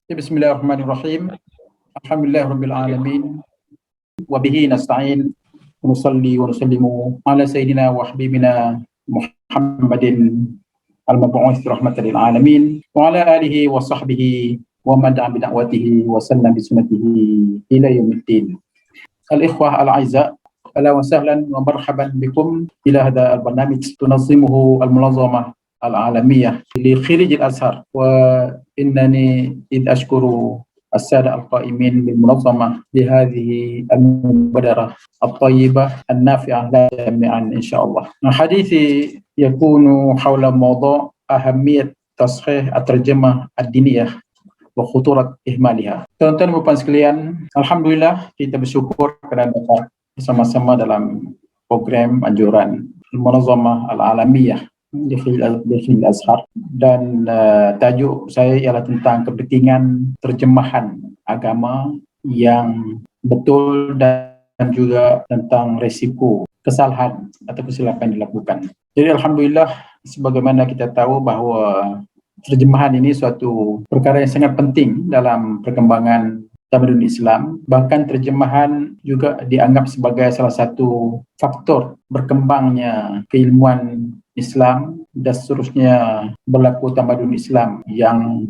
Bismillahirrahmanirrahim. Alhamdulillahirabbil alamin wa bihi nasta'in wa nusalli wa nusallimu ala sayyidina wa habibina Muhammadin al-mab'uts rahmatan lil alamin wa ala alihi wa sahbihi wa man da'a bi da'watihi wa sallam bi sunnatihi ila yaumiddin. Al-ikhwah al-a'izza, ahlan wa sahlan wa marhaban bikum ila hadha al-barnamij tunazzimuhu al-munazamah العالمية لخريج الأزهر، وإنني إذ أشكر السادة القائمين بالمنظمة لهذه المبادرة الطيبة النافعة جميعا إن شاء الله. حديثي يكون حول موضوع أهمية تصحيح الترجمة الدينية وخطورة إهمالها. Tuan-tuan dan puan sekalian, alhamdulillah kita bersyukur kerana dapat bersama-sama dalam program anjuran Al-Munazamah Al-Alamiyah di Azhar, dan tajuk saya ialah tentang kepentingan terjemahan agama yang betul dan juga tentang resiko kesalahan atau kesilapan dilakukan. Jadi alhamdulillah, sebagaimana kita tahu bahawa terjemahan ini suatu perkara yang sangat penting dalam perkembangan tamadun Islam. Bahkan terjemahan juga dianggap sebagai salah satu faktor berkembangnya keilmuan Islam dan seterusnya berlaku tamadun Islam yang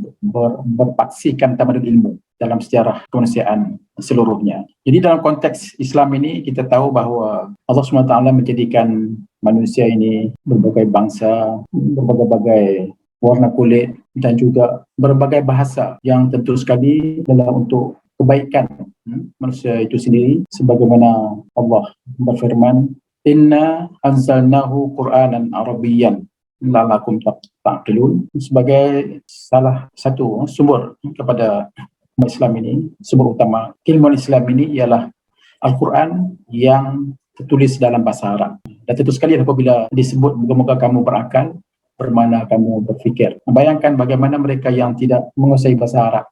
berpaksikan tamadun ilmu dalam sejarah kemanusiaan seluruhnya. Jadi dalam konteks Islam ini kita tahu bahawa Allah SWT menjadikan manusia ini berbagai bangsa, berbagai warna kulit dan juga berbagai bahasa yang tentu sekali adalah untuk kebaikan manusia itu sendiri, sebagaimana Allah berfirman, Inna anzalnahu Qur'anan Arabiyyan la'allakum ta'qilun, sebagai salah satu sumber kepada umat Islam ini, sumber utama keilmuan Islam ini ialah Al-Quran yang tertulis dalam bahasa Arab. Dan tentu sekali apabila disebut moga-moga kamu berakal, bermakna kamu berfikir. Bayangkan bagaimana mereka yang tidak menguasai bahasa Arab,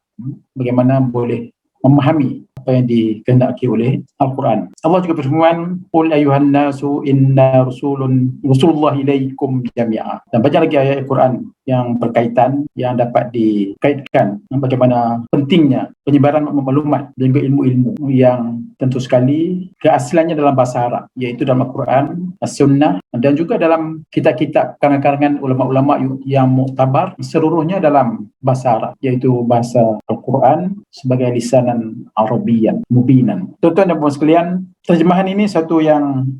bagaimana boleh memahami apa yang dikehendaki oleh Al-Quran. Allah juga berfirman, Qul ayuhan nasu inna rasulullah ilaikum jami'a. Dan banyak lagi ayat Al-Quran yang berkaitan, yang dapat dikaitkan bagaimana pentingnya penyebaran maklumat dan juga ilmu-ilmu yang tentu sekali keasliannya dalam bahasa Arab, iaitu dalam Al-Quran, As-Sunnah, dan juga dalam kitab-kitab karangan-karangan ulama-ulama yang muktabar, seluruhnya dalam bahasa Arab, iaitu bahasa Al-Quran sebagai lisanan Arabiyan mubinan. Tuan-tuan dan puan sekalian, terjemahan ini satu yang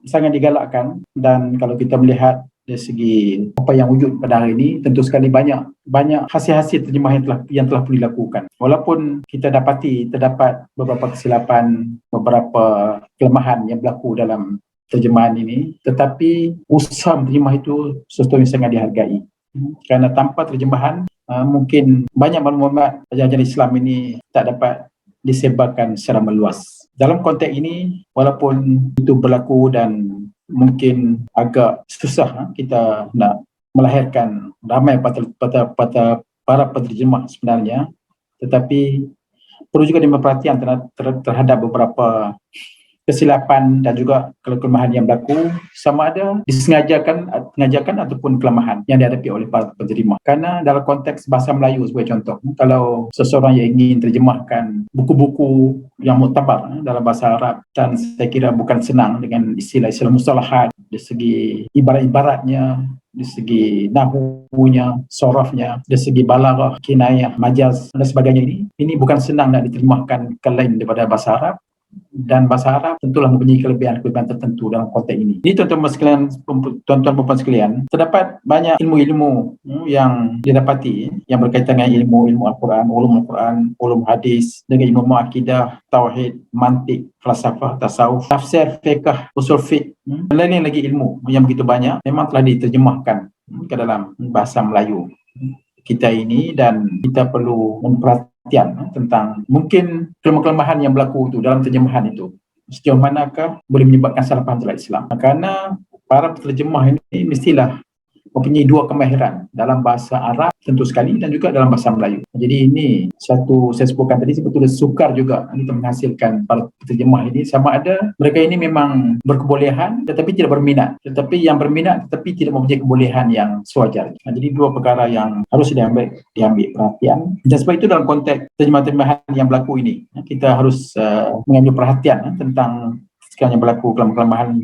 sangat digalakkan, dan kalau kita melihat dari segi apa yang wujud pada hari ini, tentu sekali banyak hasil-hasil terjemahan yang telah pun dilakukan. Walaupun kita terdapat beberapa kesilapan, beberapa kelemahan yang berlaku dalam terjemahan ini, tetapi usaha terjemah itu sesuatu yang sangat dihargai. Kerana tanpa terjemahan, mungkin banyak maklumat ajaran Islam ini tak dapat disebarkan secara meluas. Dalam konteks ini, walaupun itu berlaku dan mungkin agak susah kita nak melahirkan ramai para penterjemah sebenarnya, tetapi perlu juga diambil perhatian terhadap beberapa kesilapan dan juga kelemahan yang berlaku, sama ada disengajakan ataupun kelemahan yang dihadapi oleh para penterjemah. Kerana dalam konteks bahasa Melayu sebagai contoh, kalau seseorang yang ingin terjemahkan buku-buku yang muktabar dalam bahasa Arab, dan saya kira bukan senang dengan istilah-istilah mustalahat, dari segi ibarat-ibaratnya, dari segi nahwunya, sorafnya, dari segi balaghah, kinayah, majaz dan sebagainya, ini bukan senang nak diterjemahkan ke lain daripada bahasa Arab. Dan bahasa Arab tentulah mempunyai kelebihan-kelebihan tertentu dalam konteks ini. Ini tuan-tuan puan sekalian, terdapat banyak ilmu-ilmu yang didapati yang berkaitan dengan ilmu Al-Quran, ulum hadis, dengan ilmu akidah, tauhid, mantik, falsafah, tasawuf, tafsir, fiqh, usul fiqh, dan lain-lain lagi ilmu yang begitu banyak memang telah diterjemahkan ke dalam bahasa Melayu kita ini, dan kita perlu memperhatikan tentang mungkin kelemahan yang berlaku itu dalam terjemahan itu, sejauh manakah boleh menyebabkan salah faham terhadap Islam. Kerana para penterjemah ini mestilah mempunyai dua kemahiran dalam bahasa Arab tentu sekali dan juga dalam bahasa Melayu. Jadi ini satu saya sebutkan tadi sebetulnya sukar juga untuk menghasilkan para penterjemah ini, sama ada mereka ini memang berkebolehan tetapi tidak berminat, tetapi yang berminat tetapi tidak mempunyai kebolehan yang sewajarnya. Jadi dua perkara yang harus diambil perhatian. Dan sebab itu dalam konteks terjemahan-terjemahan yang berlaku ini, kita harus mengambil perhatian tentang sekiranya berlaku kelemahan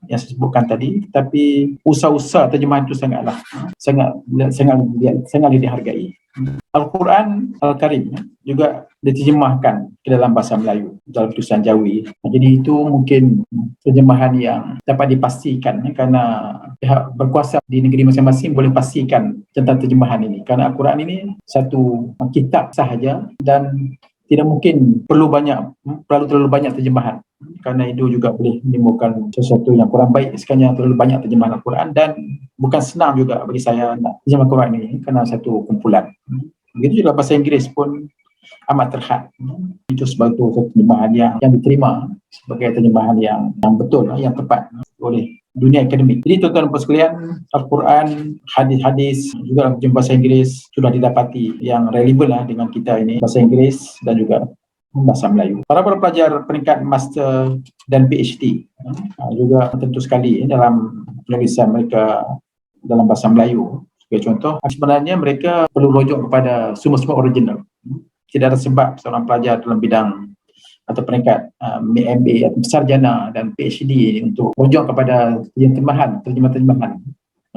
yang saya sebutkan tadi, tetapi usaha-usaha terjemahan itu sangat dihargai. Al-Quran Al-Karim juga diterjemahkan ke dalam bahasa Melayu dalam tulisan Jawi. Jadi itu mungkin terjemahan yang dapat dipastikan kerana pihak berkuasa di negeri masing-masing boleh pastikan tentang terjemahan ini, kerana Al-Quran ini satu kitab sahaja dan tidak mungkin perlu terlalu banyak terjemahan, kerana itu juga boleh menimbulkan sesuatu yang kurang baik sekiranya terlalu banyak terjemahan Al-Quran, dan bukan senang juga bagi saya nak terjemah Al-Quran ini kerana satu kumpulan. Begitu juga bahasa Inggeris pun amat terhad. Itu sebagai satu terjemahan yang diterima sebagai terjemahan yang betul, yang tepat oleh dunia akademik. Jadi tuan-tuan dan puan sekalian, Al-Quran, hadis-hadis juga dalam bahasa Inggeris sudah didapati yang relevan dengan kita ini, bahasa Inggeris dan juga bahasa Melayu. Para pelajar peringkat master dan PhD juga tentu sekali dalam penulisan mereka dalam bahasa Melayu. Sebagai contoh, sebenarnya mereka perlu rujuk kepada sumber-sumber original. Tidak ada sebab seorang pelajar dalam bidang atau peringkat MA atau sarjana dan PhD untuk rujuk kepada terjemahan-terjemahan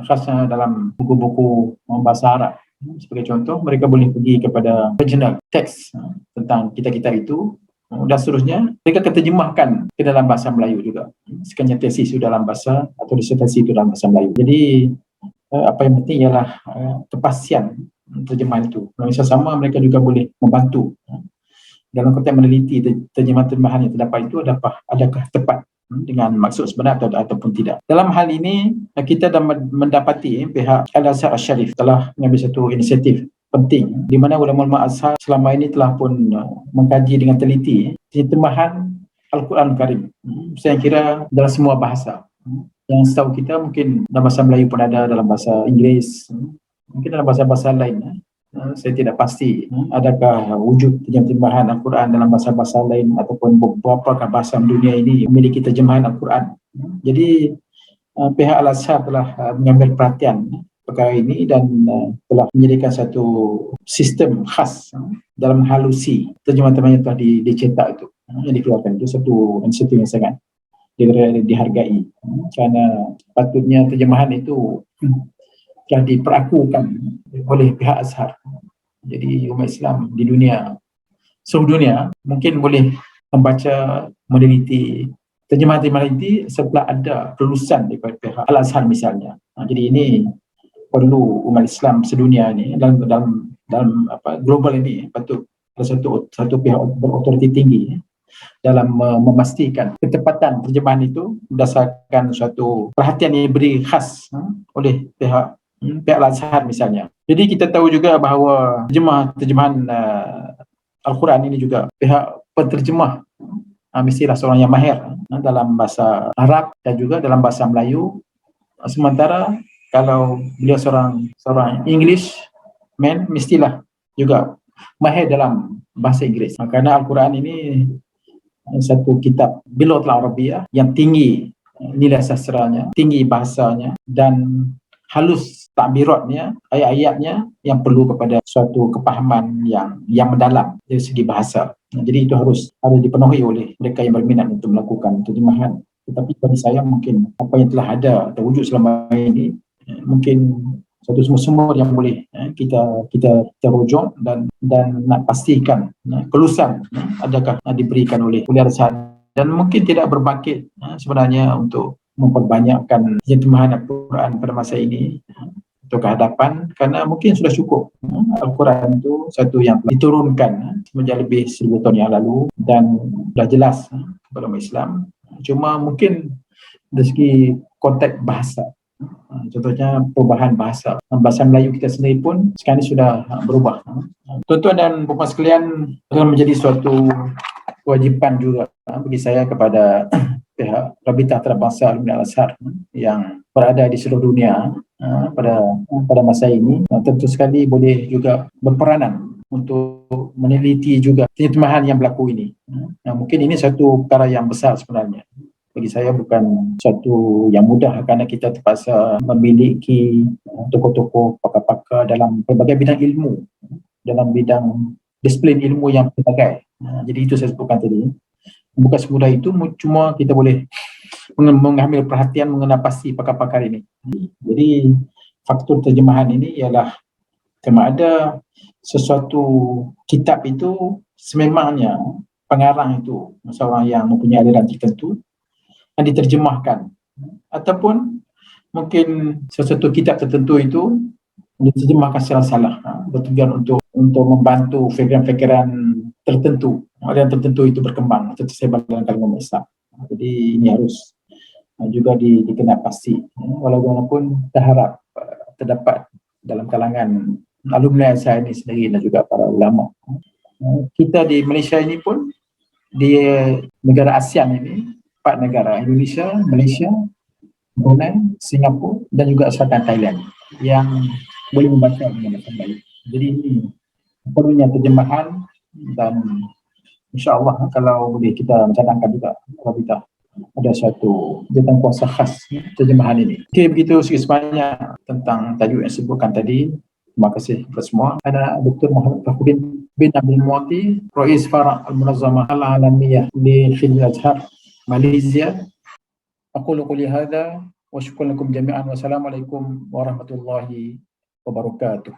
khasnya dalam buku-buku bahasa Arab. Sebagai contoh, mereka boleh pergi kepada original teks tentang kita-kita itu, dan seterusnya mereka terjemahkan ke dalam bahasa Melayu juga. Sekiranya tesis itu dalam bahasa atau disertasi itu dalam bahasa Melayu. Jadi apa yang penting ialah kepastian terjemahan itu. Kalau sama, mereka juga boleh membantu dalam konteks meneliti terjemahan-terjemahan yang terdapat itu adakah tepat dengan maksud sebenar ataupun tidak. Dalam hal ini, kita dah mendapati pihak Al-Azhar Al-Sharif telah mengambil satu inisiatif penting di mana ulama-ulama Azhar selama ini telah pun mengkaji dengan teliti terjemahan Al-Quran Al-Karim. Saya kira dalam semua bahasa. Yang setahu kita mungkin dalam bahasa Melayu pun ada, dalam bahasa Inggeris, mungkin dalam bahasa-bahasa lain. Saya tidak pasti adakah wujud terjemahan Al-Quran dalam bahasa-bahasa lain ataupun beberapa bahasa dunia ini memiliki terjemahan Al-Quran. Jadi pihak Al-Azhar telah mengambil perhatian perkara ini dan telah menyediakan satu sistem khas dalam halusi terjemahan-terjemahan yang telah dicetak itu, yang dikeluarkan. Itu satu inisiatif yang sangat dihargai, kerana patutnya terjemahan itu telah diperakukan oleh pihak Azhar. Jadi umat Islam di seluruh dunia mungkin boleh membaca, meneliti terjemahan-terjemahan ini setelah ada kelulusan daripada pihak Al-Azhar misalnya. Jadi ini perlu umat Islam sedunia ini dalam global ini patut ada satu pihak berautoriti tinggi dalam memastikan ketepatan terjemahan itu berdasarkan suatu perhatian yang diberi khas oleh pihak Al-Azhar misalnya. Jadi kita tahu juga bahawa terjemahan Al-Quran ini juga pihak penterjemah mestilah seorang yang mahir dalam bahasa Arab dan juga dalam bahasa Melayu. Sementara kalau beliau seorang English man, mestilah juga mahir dalam bahasa Inggeris. Kerana Al-Quran ini satu kitab Biloghah Al-Arabiyyah yang tinggi nilai sastranya, tinggi bahasanya dan halus takbiratnya, ayat-ayatnya yang perlu kepada suatu kepahaman yang mendalam dari segi bahasa. Jadi itu harus dipenuhi oleh mereka yang berminat untuk melakukan terjemahan. Tetapi bagi saya mungkin apa yang telah ada atau wujud selama ini mungkin satu sumber yang boleh kita rujuk dan nak pastikan kelulusan adakah diberikan oleh Al-Azhar, dan mungkin tidak berbangkit sebenarnya untuk memperbanyakkan terjemahan Al-Quran pada masa ini untuk kehadapan, kerana mungkin sudah cukup. Al-Quran itu satu yang diturunkan sejak lebih 1000 tahun yang lalu dan sudah jelas kepada umat Islam. Cuma mungkin dari segi konteks bahasa, contohnya perubahan bahasa Melayu kita sendiri pun sekarang ini sudah berubah. Tuan-tuan dan puan sekalian, akan menjadi suatu kewajipan juga bagi saya kepada pihak Rabitah Antarabangsa Alumni Al-Azhar yang berada di seluruh dunia pada masa ini, tentu sekali boleh juga berperanan untuk meneliti juga terjemahan yang berlaku ini. Mungkin ini satu perkara yang besar sebenarnya. Bagi saya bukan satu yang mudah kerana kita terpaksa memiliki tokoh-tokoh pakar-pakar dalam pelbagai bidang ilmu, dalam bidang disiplin ilmu yang berbagai. Jadi itu saya sebutkan tadi. Bukan semudah itu, cuma kita boleh mengambil perhatian mengenai pasti pakar-pakar ini. Jadi faktor terjemahan ini ialah sama ada sesuatu kitab itu sememangnya pengarang itu seorang yang mempunyai aliran tertentu yang diterjemahkan, ataupun mungkin sesuatu kitab tertentu itu diterjemahkan secara salah bertujuan untuk membantu fikiran-fikiran tertentu, aliran tertentu itu berkembang atau tersebar dalam kalangan Islam. Jadi ini harus juga dikenal pasti. Walaupun kita harap terdapat dalam kalangan alumni saya ini sendiri dan juga para ulama. Kita di Malaysia ini pun, di negara ASEAN ini, 4 negara, Indonesia, Malaysia, Brunei, Singapura dan juga Selatan Thailand yang boleh membaca dengan baik. Jadi ini perlunya terjemahan, dan insya-Allah kalau boleh kita mencadangkan juga Rabitah ada satu tentang kuasa khas terjemahan ini. Okey, begitu sikit sebanyak tentang tajuk yang disebutkan tadi. Terima kasih kepada semua. Ana Dr. Muhammad Fakhruddin bin Abdul Muwati, Rais Far'a Al-Munazzamah Al-Alamiyah li Khilal Azhar, Malaysia. Aqulu qouli hadza wa syukran lakum jami'an wa assalamualaikum warahmatullahi wabarakatuh.